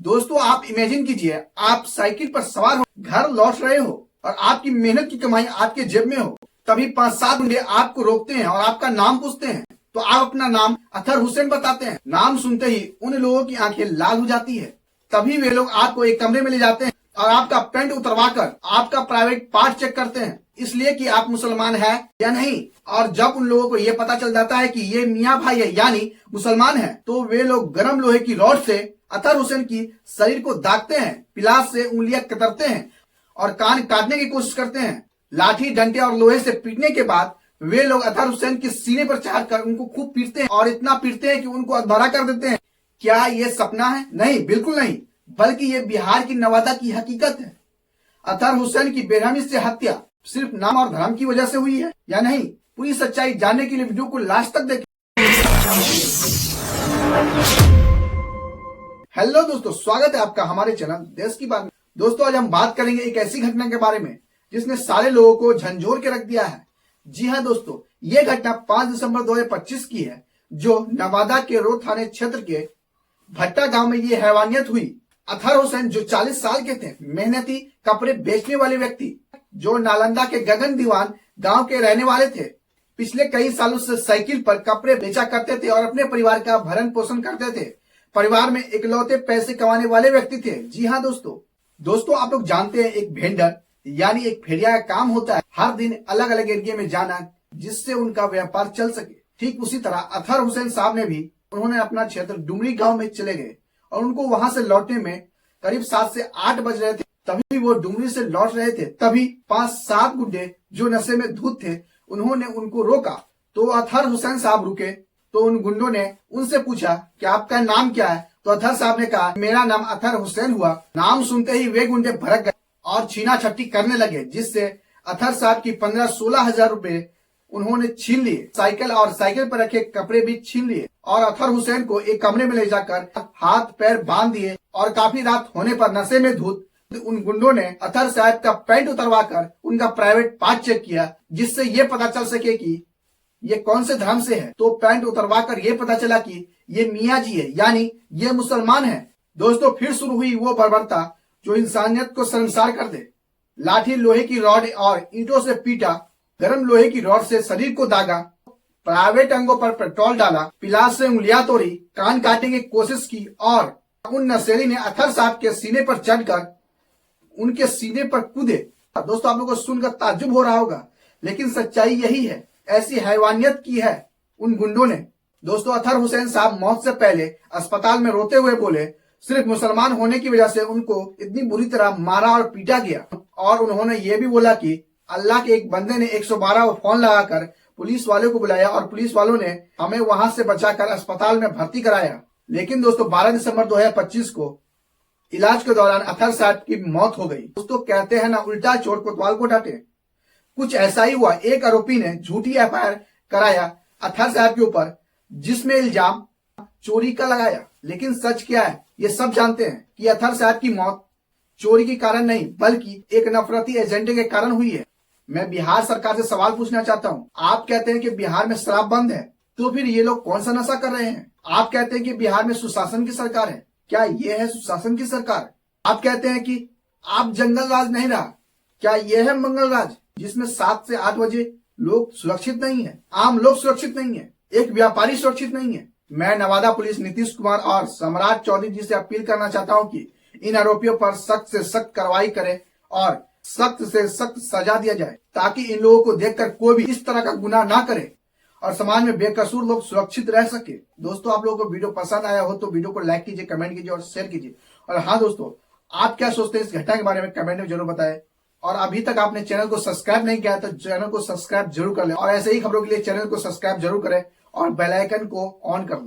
दोस्तों आप इमेजिन कीजिए, आप साइकिल पर सवार हो, घर लौट रहे हो और आपकी मेहनत की कमाई आपके जेब में हो। तभी 5-7 गुंडे आपको रोकते हैं और आपका नाम पूछते हैं। तो आप अपना नाम अतहर हुसैन बताते हैं। नाम सुनते ही उन लोगों की आंखें लाल हो जाती है। तभी वे लोग आपको एक कमरे में ले जाते हैं और आपका पैंट उतरवाकर आपका प्राइवेट पार्ट चेक करते हैं, इसलिए कि आप मुसलमान हैं या नहीं। और जब उन लोगों को ये पता चल जाता है कि ये मियाँ भाई है यानी मुसलमान है, तो वे लोग गर्म लोहे की रॉड से अतहर हुसैन की शरीर को दागते हैं, पिलास से उंगलियां कतरते हैं और कान काटने की कोशिश करते हैं। लाठी डंडे और लोहे से पीटने के बाद वे लोग अतहर हुसैन के सीने पर चढ़कर उनको खूब पीटते हैं और इतना पीटते हैं कि उनको अधमरा कर देते हैं। क्या ये सपना है? नहीं, बिल्कुल नहीं, बल्कि ये बिहार की नवादा की हकीकत है। अतहर हुसैन की बेरहमी से हत्या सिर्फ नाम और धर्म की वजह से हुई है या नहीं? पूरी सच्चाई जानने के लिए वीडियो को लास्ट तक देखें। हेलो दोस्तों, स्वागत है आपका हमारे चैनल देश की बात में। दोस्तों आज हम बात करेंगे एक ऐसी घटना के बारे में जिसने सारे लोगों को झंझोर के रख दिया है। जी हाँ दोस्तों, ये घटना 5 दिसंबर 2025 की है, जो नवादा के रो थाने क्षेत्र के भट्टा गांव में ये हैवानियत हुई। अतहर हुसैन जो 40 साल के थे, मेहनती कपड़े बेचने वाले व्यक्ति, जो नालंदा के गगन दीवान गांव के रहने वाले थे, पिछले कई सालों से साइकिल पर कपड़े बेचा करते थे और अपने परिवार का भरण पोषण करते थे। परिवार में इकलौते पैसे कमाने वाले व्यक्ति थे। जी हाँ दोस्तों आप लोग जानते हैं एक वेंडर यानी एक फेरिया का काम होता है हर दिन अलग अलग एरिया में जाना, जिससे उनका व्यापार चल सके। ठीक उसी तरह अतहर हुसैन साहब ने भी उन्होंने अपना क्षेत्र डुमरी गांव में चले गए और उनको वहां से लौटने में करीब 7 से 8 बज रहे थे। तभी वो डुमरी से लौट रहे थे, तभी 5-7 गुंडे जो नशे में धुत थे उन्होंने उनको रोका। तो अतहर हुसैन साहब रुके तो उन गुंडों ने उनसे पूछा कि आपका नाम क्या है? तो अतहर साहब ने कहा मेरा नाम अतहर हुसैन हुआ। नाम सुनते ही वे गुंडे भड़क गए और छीना छट्टी करने लगे, जिससे अतहर साहब की 15-16 हजार रुपए उन्होंने छीन लिए। साइकिल और साइकिल पर रखे कपड़े भी छीन लिए और अतहर हुसैन को एक कमरे में ले जाकर हाथ पैर बांध दिए। और काफी रात होने पर नशे में धुत उन गुंडों ने अतहर साहब का पैंट उतरवाकर उनका प्राइवेट पार्ट चेक किया, जिससे ये पता चल सके कि ये कौन से धर्म से है। तो पैंट उतरवाकर ये पता चला कि ये मियाँ जी है यानी ये मुसलमान है। दोस्तों फिर शुरू हुई वो बर्बरता जो इंसानियत को शर्मसार कर दे। लाठी लोहे की रॉड और ईंटों से पीटा, गर्म लोहे की रॉड से शरीर को दागा, प्राइवेट अंगों पर पेट्रोल डाला, पिलास से उंगलियां तोड़ी, कान काटने की कोशिश की और उन नशेड़ी ने अतहर साहब के सीने पर चढ़कर उनके सीने पर कूदे। दोस्तों आप लोगों को सुनकर ताज्जुब हो रहा होगा, लेकिन सच्चाई यही है। ऐसी हैवानियत की है उन गुंडों ने। दोस्तों अतहर हुसैन साहब मौत से पहले अस्पताल में रोते हुए बोले सिर्फ मुसलमान होने की वजह से उनको इतनी बुरी तरह मारा और पीटा गया। और उन्होंने ये भी बोला कि अल्लाह के एक बंदे ने 112 को फोन लगाकर पुलिस वालों को बुलाया और पुलिस वालों ने हमें वहां से बचाकर अस्पताल में भर्ती कराया। लेकिन दोस्तों 12 दिसंबर 2025 को इलाज के दौरान अतहर साहब की मौत हो गई। दोस्तों कहते हैं ना, उल्टा चोट कोतवाल को डांटे। कुछ ऐसा ही हुआ। एक आरोपी ने झूठी एफआईआर कराया अतहर साहब के ऊपर, जिसमें इल्जाम चोरी का लगाया। लेकिन सच क्या है ये सब जानते हैं कि अतहर साहब की मौत चोरी के कारण नहीं बल्कि एक नफरती एजेंडे के कारण हुई है। मैं बिहार सरकार से सवाल पूछना चाहता हूँ। आप कहते हैं कि बिहार में शराब बंद है, तो फिर ये लोग कौन सा नशा कर रहे हैं? आप कहते हैं कि बिहार में सुशासन की सरकार है, क्या ये है सुशासन की सरकार? आप कहते हैं कि आप जंगल राज नहीं रहा, क्या ये है मंगल राज, जिसमें 7 से 8 बजे लोग सुरक्षित नहीं है, आम लोग सुरक्षित नहीं है, एक व्यापारी सुरक्षित नहीं है? मैं नवादा पुलिस नीतीश कुमार और सम्राट चौधरी जी से अपील करना चाहता हूं कि इन आरोपियों पर सख्त से सख्त कार्रवाई करें और सख्त से सख्त सजा दिया जाए, ताकि इन लोगों को देखकर कोई भी इस तरह का गुनाह ना करे और समाज में बेकसूर लोग सुरक्षित रह सके। दोस्तों आप लोगों को वीडियो पसंद आया हो तो वीडियो को लाइक कीजिए, कमेंट कीजिए और शेयर कीजिए। और हाँ दोस्तों, आप क्या सोचते हैं इस घटना के बारे में कमेंट में जरूर बताएं। और अभी तक आपने चैनल को सब्सक्राइब नहीं किया तो चैनल को सब्सक्राइब जरूर कर लें और ऐसे ही खबरों के लिए चैनल को सब्सक्राइब जरूर करें और बेल आइकन को ऑन कर लें।